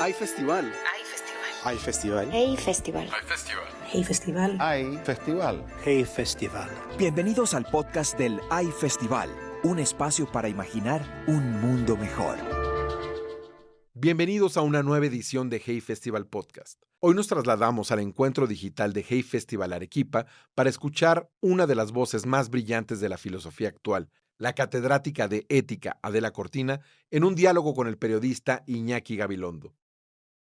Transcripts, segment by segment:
Hay festival. Hay festival. Hay festival. Hey Festival. Hay festival. Hey Festival. Hay festival. Hey Festival. Bienvenidos al podcast del Hay Festival, un espacio para imaginar un mundo mejor. Bienvenidos a una nueva edición de Hey Festival Podcast. Hoy nos trasladamos al encuentro digital de Hey Festival Arequipa para escuchar una de las voces más brillantes de la filosofía actual, la catedrática de Ética Adela Cortina, en un diálogo con el periodista Iñaki Gabilondo.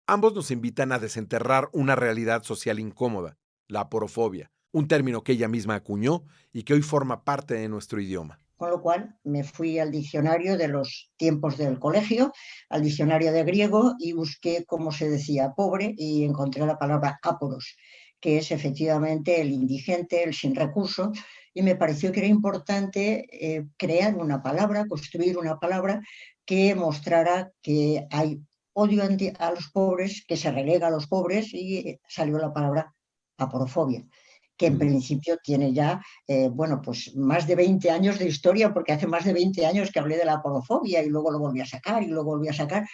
Ambos nos invitan a desenterrar una realidad social incómoda, la aporofobia, un término que ella misma acuñó y que hoy forma parte de nuestro idioma. Con lo cual me fui al diccionario de los tiempos del colegio, al diccionario de griego y busqué cómo se decía pobre y encontré la palabra áporos, que es efectivamente el indigente, el sin recursos, y me pareció que era importante crear una palabra, construir una palabra que mostrara que hay odio a los pobres, que se relega a los pobres, y salió la palabra aporofobia, que en principio tiene ya, pues más de 20 años de historia, porque hace más de 20 años que hablé de la aporofobia y luego lo volví a sacar y luego volví a sacar,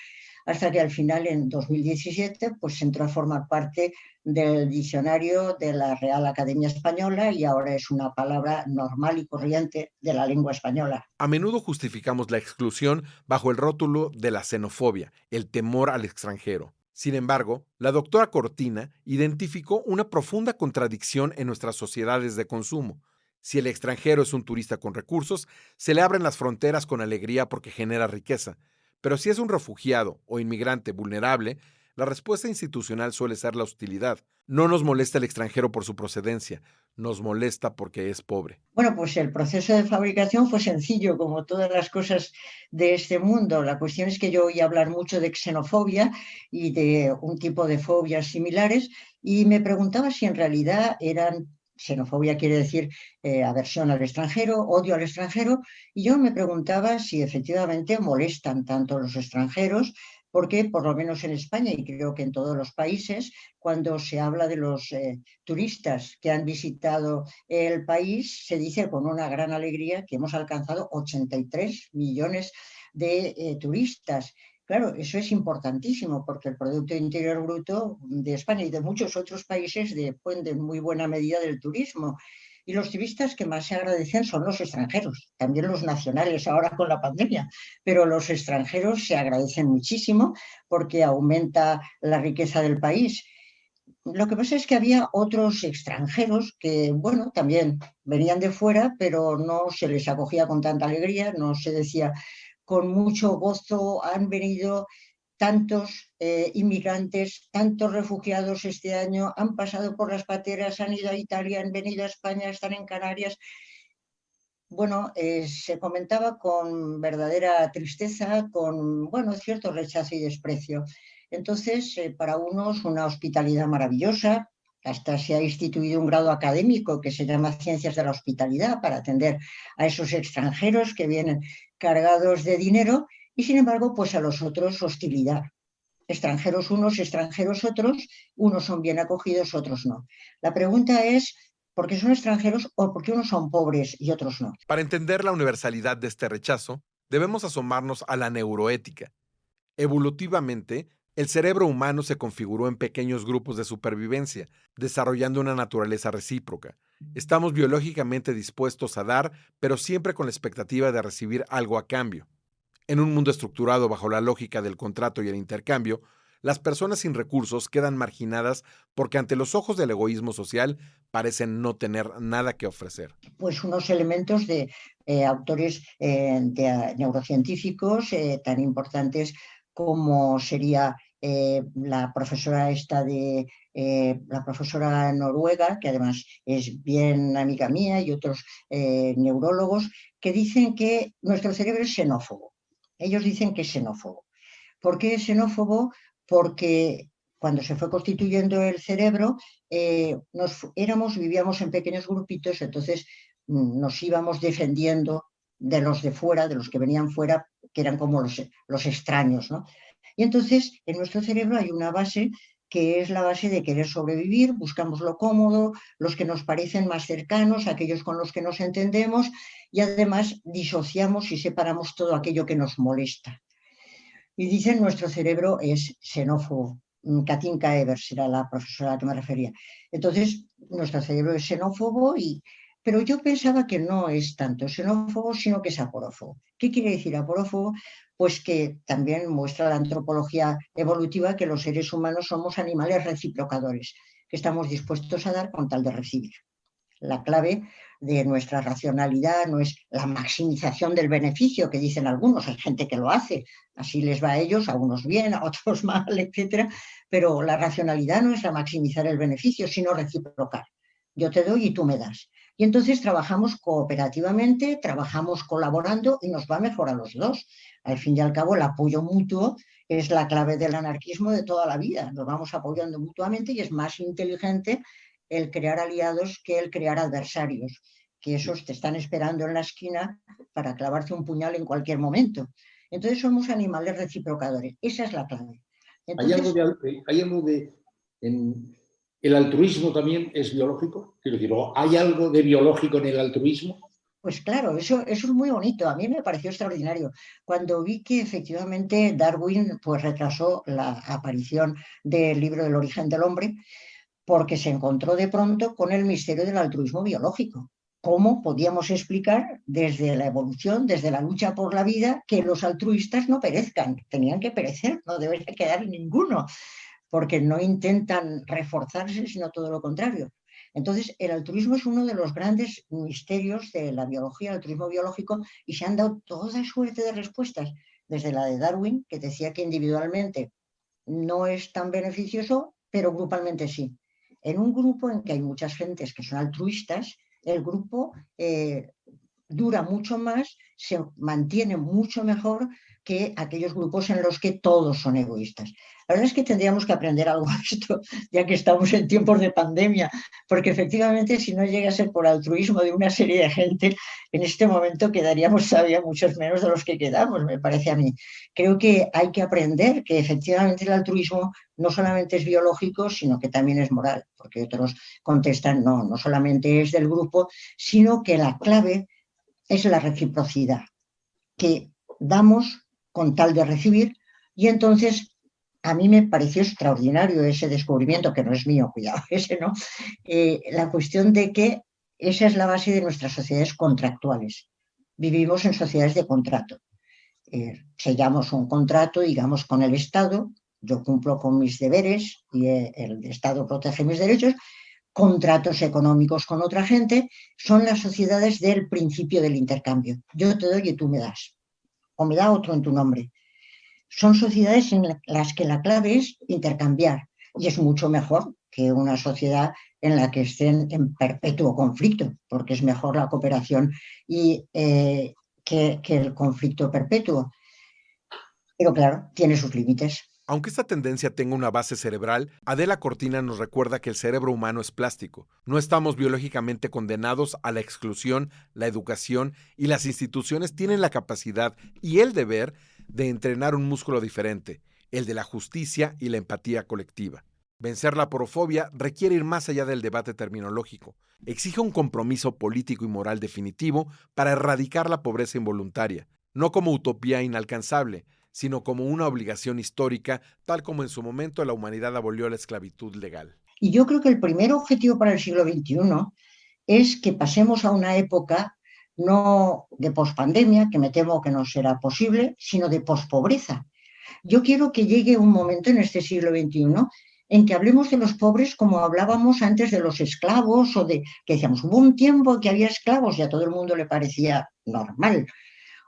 hasta que al final en 2017 pues entró a formar parte del diccionario de la Real Academia Española y ahora es una palabra normal y corriente de la lengua española. A menudo justificamos la exclusión bajo el rótulo de la xenofobia, el temor al extranjero. Sin embargo, la doctora Cortina identificó una profunda contradicción en nuestras sociedades de consumo. Si el extranjero es un turista con recursos, se le abren las fronteras con alegría porque genera riqueza. Pero si es un refugiado o inmigrante vulnerable, la respuesta institucional suele ser la hostilidad. No nos molesta el extranjero por su procedencia, nos molesta porque es pobre. Bueno, pues el proceso de fabricación fue sencillo, como todas las cosas de este mundo. La cuestión es que yo oí hablar mucho de xenofobia y de un tipo de fobias similares y me preguntaba si en realidad eran... Xenofobia quiere decir aversión al extranjero, odio al extranjero, y yo me preguntaba si efectivamente molestan tanto los extranjeros, porque por lo menos en España y creo que en todos los países, cuando se habla de los turistas que han visitado el país, se dice con una gran alegría que hemos alcanzado 83 millones de turistas. Claro, eso es importantísimo porque el Producto Interior Bruto de España y de muchos otros países depende en muy buena medida del turismo. Y los turistas que más se agradecen son los extranjeros, también los nacionales ahora con la pandemia, pero los extranjeros se agradecen muchísimo porque aumenta la riqueza del país. Lo que pasa es que había otros extranjeros que, bueno, también venían de fuera, pero no se les acogía con tanta alegría, no se decía con mucho gozo, han venido tantos inmigrantes, tantos refugiados este año, han pasado por las pateras, han ido a Italia, han venido a España, están en Canarias. Bueno, se comentaba con verdadera tristeza, con, bueno, cierto rechazo y desprecio. Entonces, para unos, una hospitalidad maravillosa. Hasta se ha instituido un grado académico que se llama Ciencias de la Hospitalidad para atender a esos extranjeros que vienen cargados de dinero y, sin embargo, pues a los otros hostilidad. Extranjeros unos, extranjeros otros, unos son bien acogidos, otros no. La pregunta es, ¿por qué son extranjeros o por qué unos son pobres y otros no? Para entender la universalidad de este rechazo, debemos asomarnos a la neuroética. Evolutivamente, el cerebro humano se configuró en pequeños grupos de supervivencia, desarrollando una naturaleza recíproca. Estamos biológicamente dispuestos a dar, pero siempre con la expectativa de recibir algo a cambio. En un mundo estructurado bajo la lógica del contrato y el intercambio, las personas sin recursos quedan marginadas porque ante los ojos del egoísmo social parecen no tener nada que ofrecer. Pues unos elementos de autores de neurocientíficos tan importantes como sería la profesora la profesora noruega, que además es bien amiga mía, y otros neurólogos, que dicen que nuestro cerebro es xenófobo. Ellos dicen que es xenófobo. ¿Por qué es xenófobo? Porque cuando se fue constituyendo el cerebro, vivíamos en pequeños grupitos, entonces nos íbamos defendiendo de los de fuera, de los que venían fuera, que eran como los extraños, ¿no? Y entonces en nuestro cerebro hay una base que es la base de querer sobrevivir, buscamos lo cómodo, los que nos parecen más cercanos, aquellos con los que nos entendemos, y además disociamos y separamos todo aquello que nos molesta. y dicen nuestro cerebro es xenófobo. Katinka Evers era la profesora a la que me refería. Entonces, nuestro cerebro es xenófobo, pero yo pensaba que no es tanto xenófobo, sino que es aporófobo. ¿Qué quiere decir aporófobo? Pues que también muestra la antropología evolutiva que los seres humanos somos animales reciprocadores, que estamos dispuestos a dar con tal de recibir. La clave de nuestra racionalidad no es la maximización del beneficio, que dicen algunos, hay gente que lo hace, así les va a ellos, a unos bien, a otros mal, etcétera, pero la racionalidad no es la maximizar el beneficio, sino reciprocar. Yo te doy y tú me das. Y entonces trabajamos cooperativamente, trabajamos colaborando y nos va mejor a los dos. Al fin y al cabo, el apoyo mutuo es la clave del anarquismo de toda la vida. Nos vamos apoyando mutuamente y es más inteligente el crear aliados que el crear adversarios, que esos te están esperando en la esquina para clavarte un puñal en cualquier momento. Entonces somos animales reciprocadores. Esa es la clave. Entonces, ¿Hay algo de el altruismo también es biológico? Quiero decir, ¿hay algo de biológico en el altruismo? pues claro, eso es muy bonito. A mí me pareció extraordinario. Cuando vi que efectivamente Darwin pues, retrasó la aparición del libro del origen del hombre, porque se encontró de pronto con el misterio del altruismo biológico. ¿Cómo podíamos explicar desde la evolución, desde la lucha por la vida, que los altruistas no perezcan? Tenían que perecer, no debería quedar ninguno, porque no intentan reforzarse, sino todo lo contrario. Entonces, el altruismo es uno de los grandes misterios de la biología, el altruismo biológico, y se han dado toda suerte de respuestas, desde la de Darwin, que decía que individualmente no es tan beneficioso, pero grupalmente sí. En un grupo en que hay muchas gentes que son altruistas, el grupo dura mucho más, se mantiene mucho mejor que aquellos grupos en los que todos son egoístas. La verdad es que tendríamos que aprender algo de esto, ya que estamos en tiempos de pandemia, porque efectivamente si no llega a ser por altruismo de una serie de gente, en este momento quedaríamos todavía muchos menos de los que quedamos, me parece a mí. Creo que hay que aprender que efectivamente el altruismo no solamente es biológico, sino que también es moral, porque otros contestan, no solamente es del grupo, sino que la clave es la reciprocidad, que damos con tal de recibir, y entonces a mí me pareció extraordinario ese descubrimiento, que no es mío, cuidado, ese no, la cuestión de que esa es la base de nuestras sociedades contractuales. Vivimos en sociedades de contrato. Sellamos un contrato, digamos, con el Estado, yo cumplo con mis deberes y el Estado protege mis derechos, contratos económicos con otra gente, son las sociedades del principio del intercambio. Yo te doy y tú me das, o me da otro en tu nombre. Son sociedades en las que la clave es intercambiar, y es mucho mejor que una sociedad en la que estén en perpetuo conflicto, porque es mejor la cooperación y, que el conflicto perpetuo. Pero claro, tiene sus límites. Aunque esta tendencia tenga una base cerebral, Adela Cortina nos recuerda que el cerebro humano es plástico. No estamos biológicamente condenados a la exclusión, la educación y las instituciones tienen la capacidad y el deber de entrenar un músculo diferente, el de la justicia y la empatía colectiva. Vencer la aporofobia requiere ir más allá del debate terminológico. Exige un compromiso político y moral definitivo para erradicar la pobreza involuntaria, no como utopía inalcanzable, sino como una obligación histórica, tal como en su momento la humanidad abolió la esclavitud legal. Y yo creo que el primer objetivo para el siglo XXI es que pasemos a una época no de pospandemia, que me temo que no será posible, sino de pospobreza. Yo quiero que llegue un momento en este siglo XXI en que hablemos de los pobres como hablábamos antes de los esclavos, o de que decíamos, hubo un tiempo que había esclavos y a todo el mundo le parecía normal.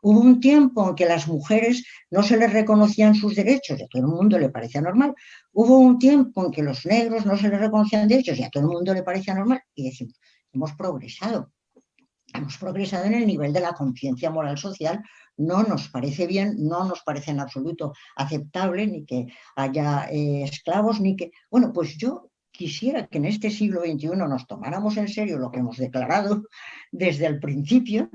Hubo un tiempo en que las mujeres no se les reconocían sus derechos y a todo el mundo le parecía normal. Hubo un tiempo en que los negros no se les reconocían derechos y a todo el mundo le parecía normal. Y decimos, hemos progresado en el nivel de la conciencia moral social. No nos parece bien, no nos parece en absoluto aceptable ni que haya esclavos, ni que... Bueno, pues yo quisiera que en este siglo XXI nos tomáramos en serio lo que hemos declarado desde el principio,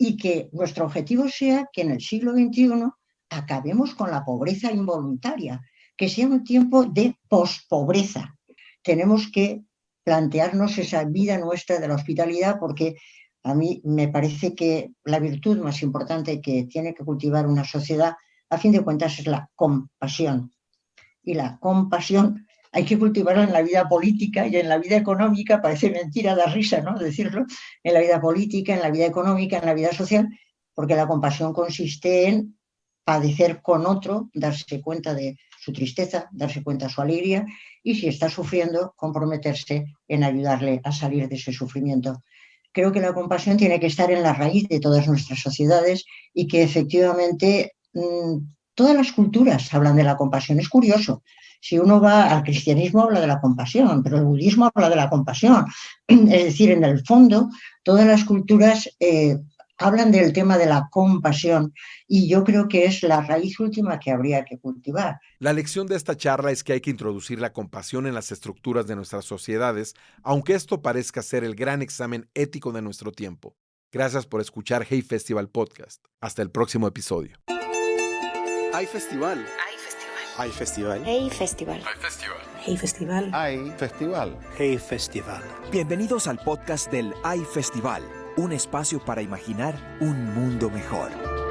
y que nuestro objetivo sea que en el siglo XXI acabemos con la pobreza involuntaria, que sea un tiempo de pospobreza. Tenemos que plantearnos esa vida nuestra de la hospitalidad, porque a mí me parece que la virtud más importante que tiene que cultivar una sociedad, a fin de cuentas es la compasión. Y la compasión hay que cultivarla en la vida política y en la vida económica. Parece mentira, da risa, ¿no?, decirlo. En la vida política, en la vida económica, en la vida social, porque la compasión consiste en padecer con otro, darse cuenta de su tristeza, darse cuenta de su alegría, y si está sufriendo, comprometerse en ayudarle a salir de ese sufrimiento. Creo que la compasión tiene que estar en la raíz de todas nuestras sociedades y que efectivamente todas las culturas hablan de la compasión. Es curioso. Si uno va al cristianismo, habla de la compasión, pero el budismo habla de la compasión. Es decir, en el fondo, todas las culturas hablan del tema de la compasión, y yo creo que es la raíz última que habría que cultivar. La lección de esta charla es que hay que introducir la compasión en las estructuras de nuestras sociedades, aunque esto parezca ser el gran examen ético de nuestro tiempo. Gracias por escuchar Hey Festival Podcast. Hasta el próximo episodio. Hay festival. Hay Hay festival. festival. Hey Festival. Hey Festival. Hay festival. Hey Festival. Bienvenidos al podcast del Hay Festival, un espacio para imaginar un mundo mejor.